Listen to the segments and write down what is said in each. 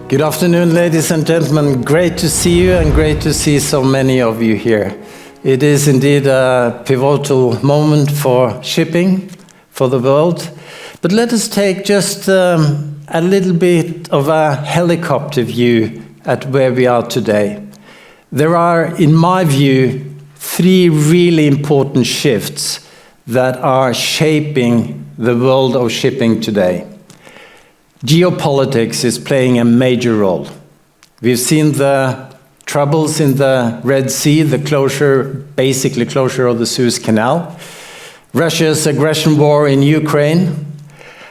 Good afternoon, ladies and gentlemen. Great to see you and great to see so many of you here. It is indeed a pivotal moment for shipping, for the world. But let us take just a little bit of a helicopter view at where we are today. There are, in my view, three really important shifts that are shaping the world of shipping today. Geopolitics is playing a major role. We've seen the troubles in the Red Sea, the basically closure of the Suez Canal, Russia's aggression war in Ukraine,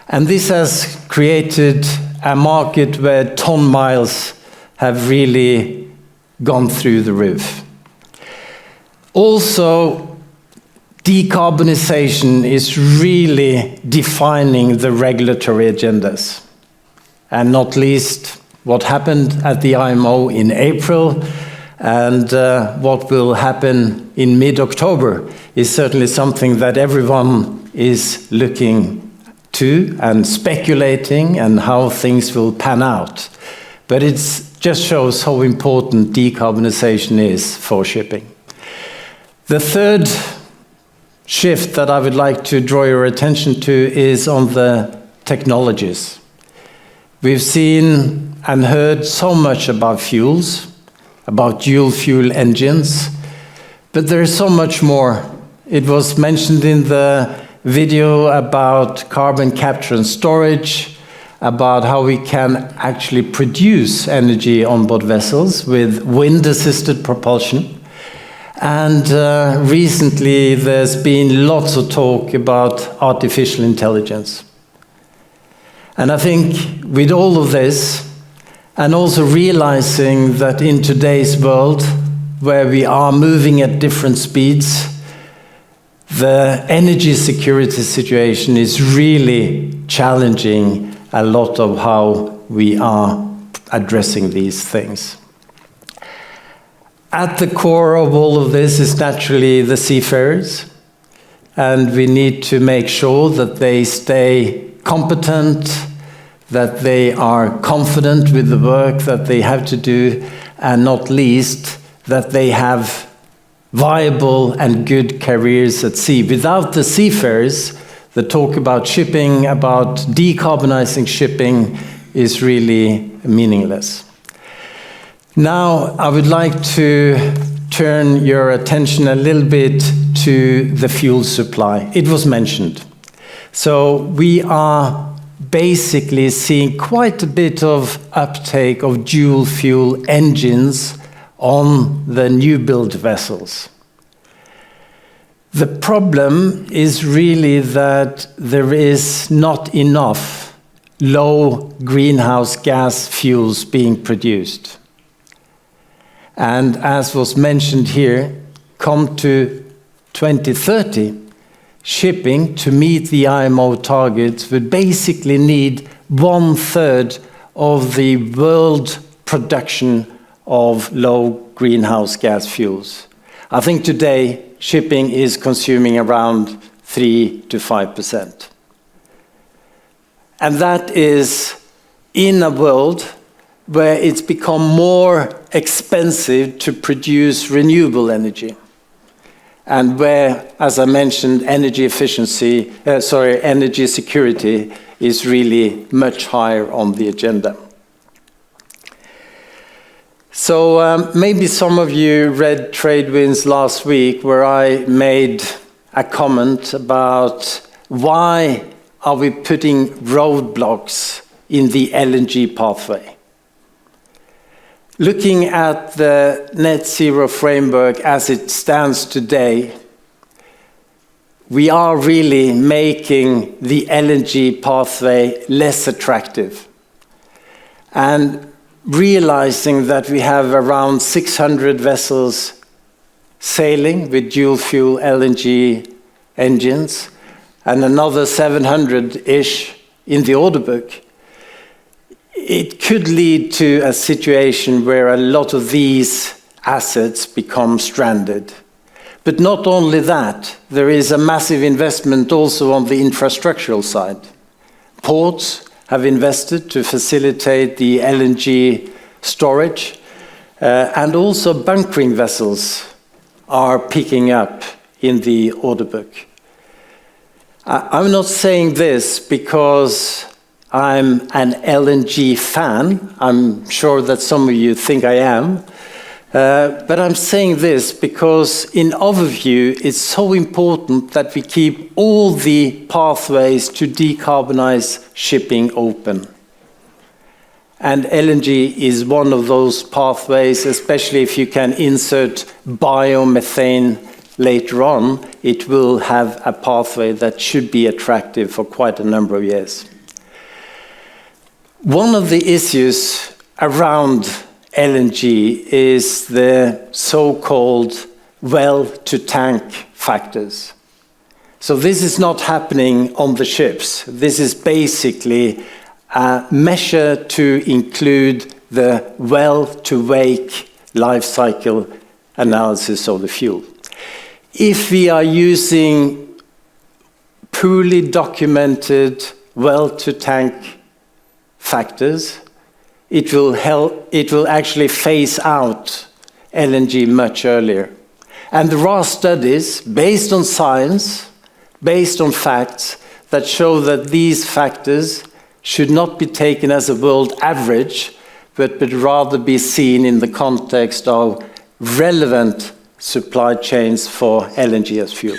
and this has created a market where ton miles have really gone through the roof. Also, decarbonization is really defining the regulatory agendas. And not least what happened at the IMO in April and what will happen in mid-October is certainly something that everyone is looking to and speculating and how things will pan out. But it just shows how important decarbonization is for shipping. The third shift that I would like to draw your attention to is on the technologies. We've seen and heard so much about fuels, about dual fuel engines, but there is so much more. It was mentioned in the video about carbon capture and storage, about how we can actually produce energy on board vessels with wind-assisted propulsion. And recently there's been lots of talk about artificial intelligence. And I think with all of this, and also realizing that in today's world, where we are moving at different speeds, the energy security situation is really challenging a lot of how we are addressing these things. At the core of all of this is naturally the seafarers, and we need to make sure that they stay competent, that they are confident with the work that they have to do, and not least, that they have viable and good careers at sea. Without the seafarers, the talk about shipping, about decarbonizing shipping, is really meaningless. Now, I would like to turn your attention a little bit to the fuel supply. It was mentioned. So we are basically seeing quite a bit of uptake of dual fuel engines on the new build vessels. The problem is really that there is not enough low greenhouse gas fuels being produced. And as was mentioned here, come to 2030, shipping to meet the IMO targets would basically need 1/3 of the world production of low greenhouse gas fuels. I think today shipping is consuming around 3 to 5%. And that is in a world where it's become more expensive to produce renewable energy. And where, as I mentioned, energy security is really much higher on the agenda. So maybe some of you read Tradewinds last week, where I made a comment about why are we putting roadblocks in the LNG pathway. Looking at the net zero framework as it stands today, we are really making the LNG pathway less attractive. And realizing that we have around 600 vessels sailing with dual fuel LNG engines and another 700-ish in the order book, it could lead to a situation where a lot of these assets become stranded. But not only that, there is a massive investment also on the infrastructural side. Ports, have invested to facilitate the LNG storage, and also bunkering vessels are picking up in the order book. I'm not saying this because I'm an LNG fan. I'm sure that some of you think I am. But I'm saying this because in overview, it's so important that we keep all the pathways to decarbonize shipping open. And LNG is one of those pathways, especially if you can insert biomethane later on, it will have a pathway that should be attractive for quite a number of years. One of the issues around LNG is the so-called well-to-tank factors. So this is not happening on the ships. This is basically a measure to include the well-to-wake life cycle analysis of the fuel. If we are using poorly documented well-to-tank factors, it will actually phase out LNG much earlier. And there are studies based on science, based on facts, that show that these factors should not be taken as a world average, but rather be seen in the context of relevant supply chains for LNG as fuel.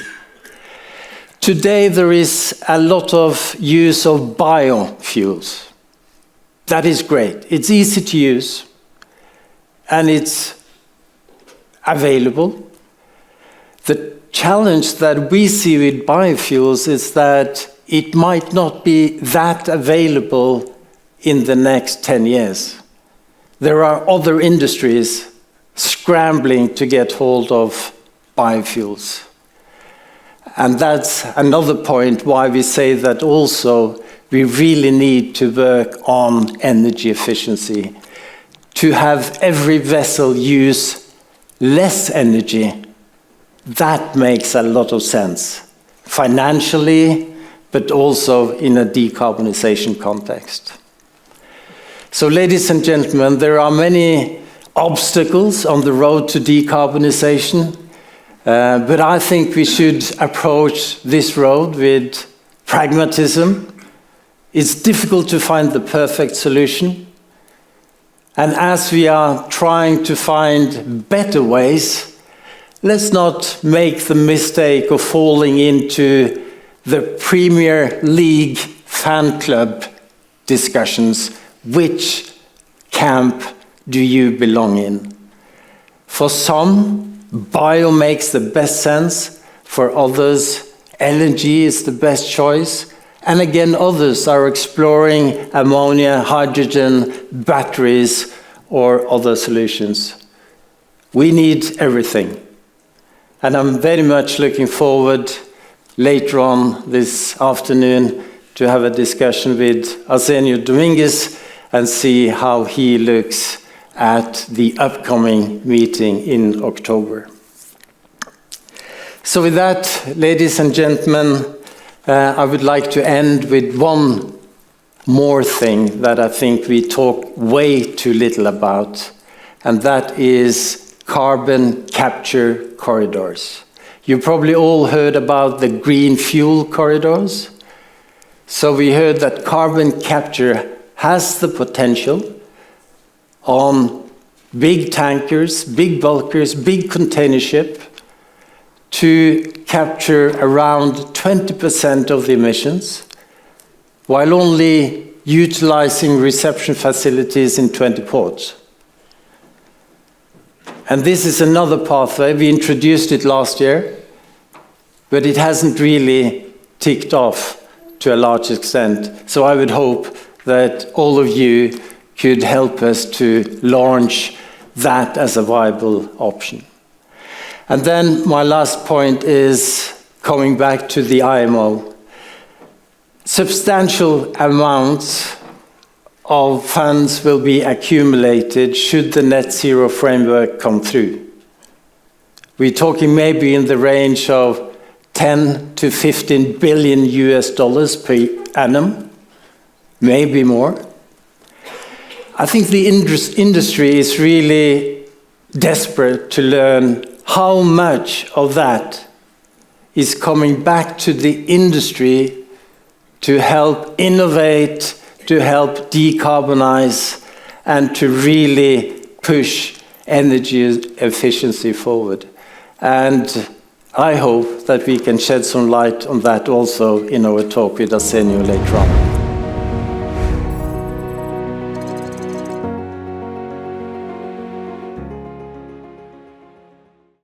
Today there is a lot of use of biofuels. That is great. It's easy to use and it's available. The challenge that we see with biofuels is that it might not be that available in the next 10 years. There are other industries scrambling to get hold of biofuels. And that's another point why we say that also we really need to work on energy efficiency, to have every vessel use less energy. That makes a lot of sense, financially, but also in a decarbonization context. So, ladies and gentlemen, there are many obstacles on the road to decarbonization, but I think we should approach this road with pragmatism. It's difficult to find the perfect solution. And as we are trying to find better ways, let's not make the mistake of falling into the Premier League fan club discussions. Which camp do you belong in? For some, bio makes the best sense. For others, LNG is the best choice. And again, others are exploring ammonia, hydrogen, batteries, or other solutions. We need everything. And I'm very much looking forward later on this afternoon to have a discussion with Arsenio Dominguez and see how he looks at the upcoming meeting in October. So with that, ladies and gentlemen, I would like to end with one more thing that I think we talk way too little about, and that is carbon capture corridors. You probably all heard about the green fuel corridors. So we heard that carbon capture has the potential on big tankers, big bulkers, big container ship to capture around 20% of the emissions, while only utilizing reception facilities in 20 ports. And this is another pathway. We introduced it last year, but it hasn't really ticked off to a large extent. So I would hope that all of you could help us to launch that as a viable option. And then my last point is coming back to the IMO. Substantial amounts of funds will be accumulated should the net zero framework come through. We're talking maybe in the range of 10 to 15 billion US dollars per annum. maybe more. I think the industry is really desperate to learn how much of that is coming back to the industry to help innovate, to help decarbonize, and to really push energy efficiency forward. And I hope that we can shed some light on that also in our talk with Arsenio later on.